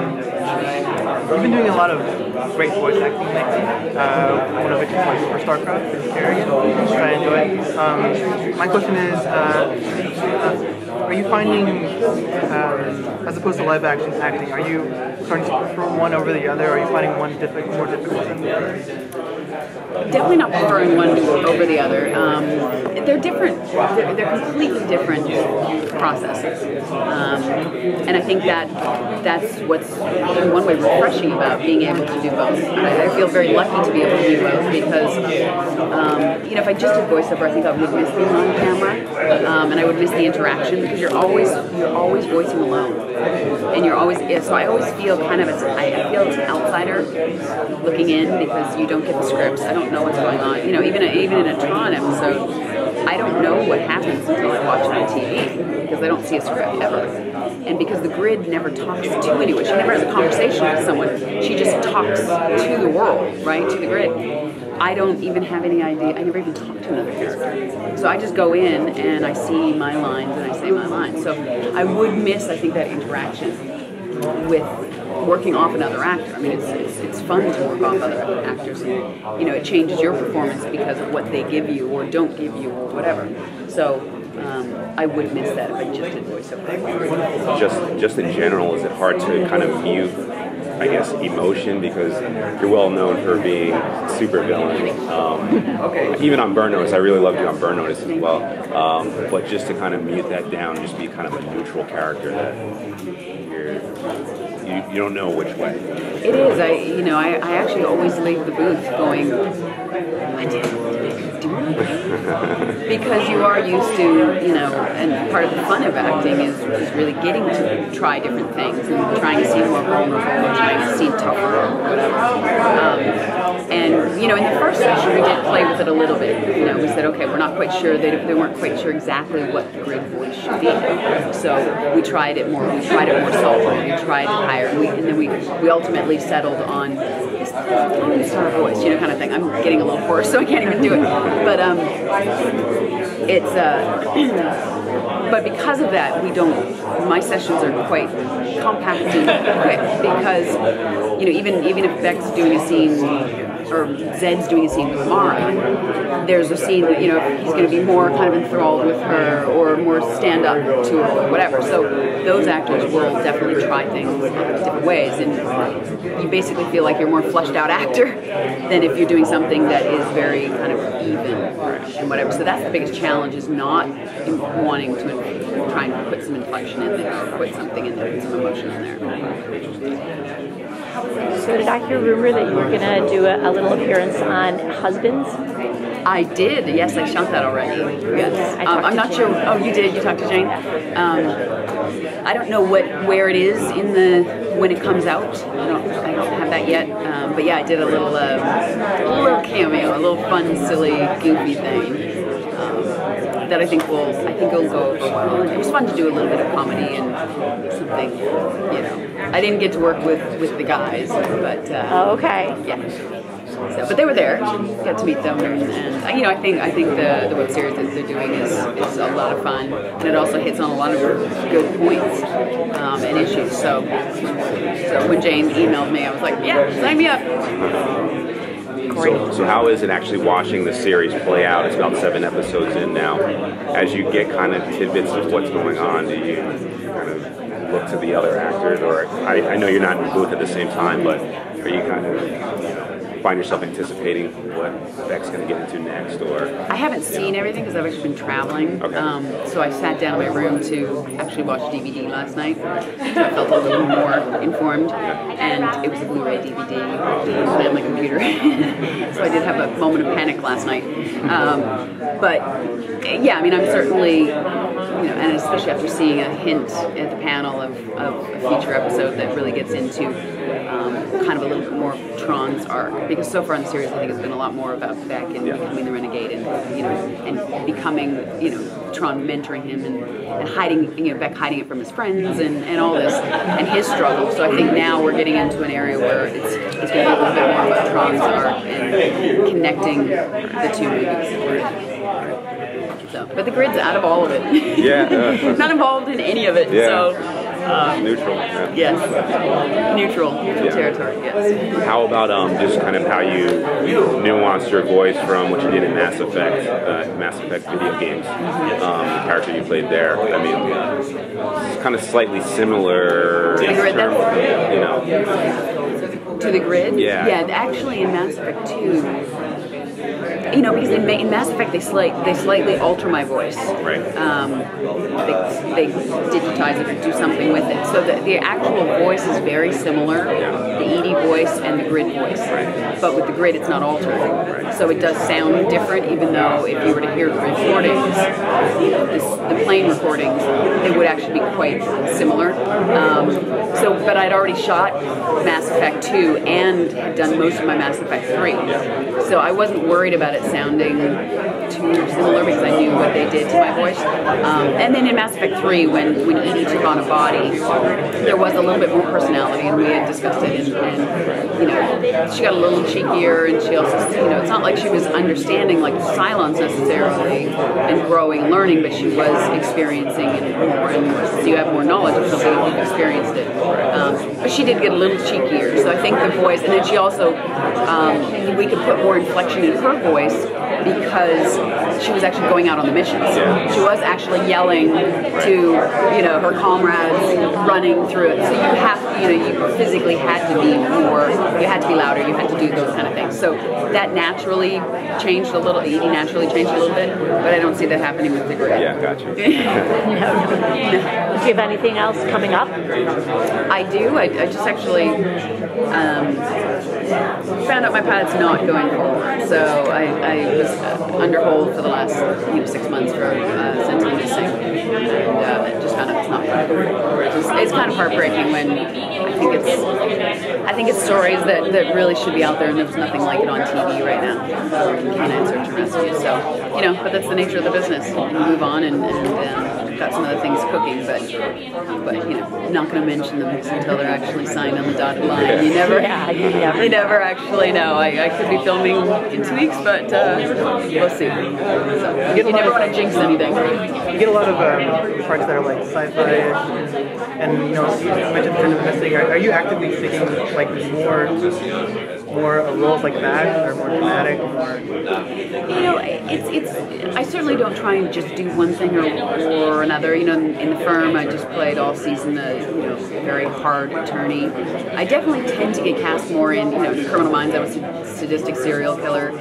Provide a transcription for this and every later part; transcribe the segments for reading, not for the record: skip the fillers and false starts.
You've been doing a lot of great voice acting lately. One of which is like for StarCraft, which I enjoy. My question is, are you finding, as opposed to live action acting, are you starting to prefer one over the other? Are you finding one more difficult than the other? Definitely not preferring one over the other. They're different. They're completely different processes, and I think that's what's in one way refreshing about being able to do both. And I feel very lucky to be able to do both because you know, if I just did voiceover, I think I would miss being on camera, and I would miss the interaction because you're always voicing alone, and you're always so I always feel kind of I feel as an outsider looking in because you don't get the scripts. I don't know what's going on. You know, even in a Tron episode, I don't know what happens until I watch it on TV because I don't see a script ever. And because the grid never talks to anyone, she never has a conversation with someone. She just talks to the world, right, to the grid. I don't even have any idea. I never even talk to another character. So I just go in and I see my lines and I say my lines. So I would miss, I think, that interaction with working off another actor. I mean, it's fun to work off other actors, and you know, it changes your performance because of what they give you or don't give you or whatever. So I would miss that if I just did voiceover. Just in general, is it hard to kind of mute, I guess, emotion, because you're well known for being super villain. Even on Burn Notice, I really loved you on Burn Notice as well. But just to kind of mute that down, just be kind of a neutral character that you don't know which way. It is. I actually always leave the booth going, what did I do? Because you are used to, you know, and part of the fun of acting is really getting to try different things and trying to seem more vulnerable and trying to seem tougher or whatever. And, you know, in the first session we did play with it a little bit. You know, we said, okay, we're not quite sure, they weren't quite sure exactly what the grid voice should be. So we tried it more soft, we tried it higher, and then we ultimately settled on this star voice, you know, kind of thing. I'm getting a little hoarse, so I can't even do it. But but because of that, my sessions are quite compact and quick because, you know, even if Beck's doing a scene or Zed's doing a scene with Mara, there's a scene that, you know, he's going to be more kind of enthralled with her or more stand up to her or whatever. So those actors will definitely try things different ways, and you basically feel like you're a more fleshed out actor than if you're doing something that is very kind of even and whatever. So that's the biggest challenge, is not wanting to try and put some inflection in there or put something in there, put some emotion in there. So did I hear rumor that you were going to do a little appearance on Husbands? I did. Yes, I shot that already. Yes. I'm not sure. Oh, you did? You talked to Jane? I don't know where it is when it comes out. I don't have that yet. But yeah, I did a little cameo, a little fun, silly, goofy thing. That I think will go over well. It was fun to do a little bit of comedy and something, you know. I didn't get to work with the guys, but okay. Yeah. So, but they were there. Got to meet them, and you know, I think the web series that they're doing is a lot of fun, and it also hits on a lot of good points and issues. So when Jane emailed me, I was like, yeah, sign me up. So how is it actually watching the series play out? It's about 7 episodes in now. As you get kind of tidbits of what's going on, do you kind of look to the other actors? Or I know you're not in the booth at the same time, but are you kind of, you know, find yourself anticipating what Beck's going to get into next? Or I haven't seen everything because I've actually been traveling. Okay. So I sat down in my room to actually watch DVD last night. So I felt a little more informed, and it was a Blu-ray DVD on my computer. So I did have a moment of panic last night. But yeah, I mean, I'm certainly, you know, and especially after seeing a hint at the panel of a future episode that really gets into kind of a little bit more of Tron's arc, because so far in the series I think it's been a lot more about Beck and becoming the renegade, and you know, and becoming, you know, Tron mentoring him and hiding, you know, Beck hiding it from his friends and all this, and his struggle. So I think now we're getting into an area where it's going to be a little bit more about Tron's arc and connecting the two movies. So, but the grid's out of all of it. Yeah. Not involved in any of it. Yeah. So Neutral. Yeah. Yes. Neutral territory. Yes. How about just kind of how you nuanced your voice from what you did in Mass Effect video games? The character you played there. I mean, it's kind of slightly similar. To the Grid, you know. To the Grid? Yeah. Yeah. Actually, in Mass Effect 2. You know, because in Mass Effect they slightly alter my voice. Right. They digitize it or do something with it. So the actual voice is very similar, the ED voice and the Grid voice. Right. But with the Grid it's not altered. Right. So it does sound different, even though if you were to hear the recordings, the plane recordings, they would actually be quite similar. But I'd already shot Mass Effect 2 and had done most of my Mass Effect 3. So I wasn't worried about it sounding too similar because I knew what they did to my voice. And then in Mass Effect 3, when Edie took on a body, there was a little bit more personality, and we had discussed it. And you know, she got a little cheekier, and she also, you know, it's not like she was understanding like Cylons necessarily and growing and learning, but she was experiencing it more, and so you have more knowledge of something if you've experienced it. But she did get a little cheekier, so I think the voice, and then she also, we could put more inflection in her voice because she was actually going out on the missions. She was actually yelling to, you know, her comrades running through it. So you have, you know, you physically had to be more, you had to be louder, you had to do those kind of things. So that naturally changed a little, Edie naturally changed a little bit, but I don't see that happening with the Grid. Yeah, gotcha. Do you have anything else coming up? I do. I just actually found out my pilot's not going forward. So I was under hold for the last 6 months for Sentinel missing, and just found out it's not going. It's kind of heartbreaking when I think it's stories that really should be out there, and there's nothing like it on TV right now. Canine search and rescue. So, you know, but that's the nature of the business. And you move on, and got some other things cooking, but you know, not going to mention them until they're actually signed on the dotted line. You never actually know. I could be filming in 2 weeks, but we'll see. So, you never want to jinx anything. You get a lot of parts that are like sci-fi-ish, and you know, you mentioned Sentinel missing. Are you actively seeking like more roles like that, or more dramatic, or? You know, I certainly don't try and just do one thing or another. You know, in The Firm, I just played all season a very hard attorney. I definitely tend to get cast more in Criminal Minds. I was a sadistic serial killer.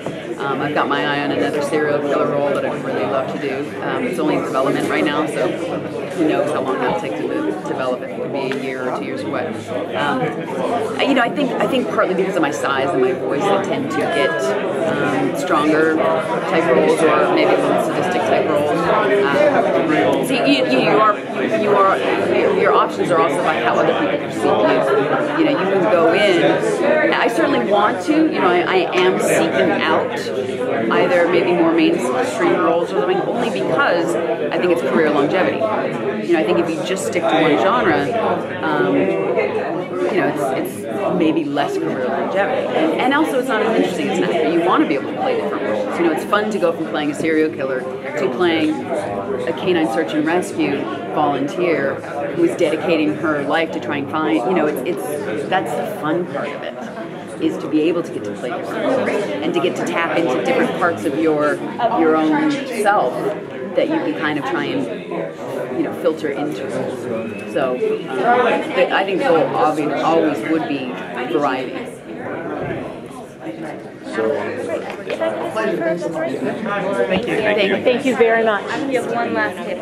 I've got my eye on another serial killer role that I'd really love to do. It's only in development right now, so who knows how long that'll take to develop. It could be a year or 2 years away. You know, I think partly because of my size and my voice, I tend to get stronger type roles, or maybe little sadistic type roles. See, your options are also by how other people perceive you. You know, you can go in. I certainly want to. You know, I am seeking out either maybe more mainstream roles or something, only because I think it's career longevity. You know, I think if you just stick to one genre, you know, it's maybe less career longevity. And also it's not as interesting as an actor. You want to be able to play different roles. You know, it's fun to go from playing a serial killer to playing a canine search and rescue volunteer who is dedicating her life to try and find, you know, that's the fun part of it, is to be able to get to play different roles and to get to tap into different parts of your own self that you can kind of try and, you know, filter into roles. So I think the goal always would be variety. Thank you. Thank you very much. We have one last hit.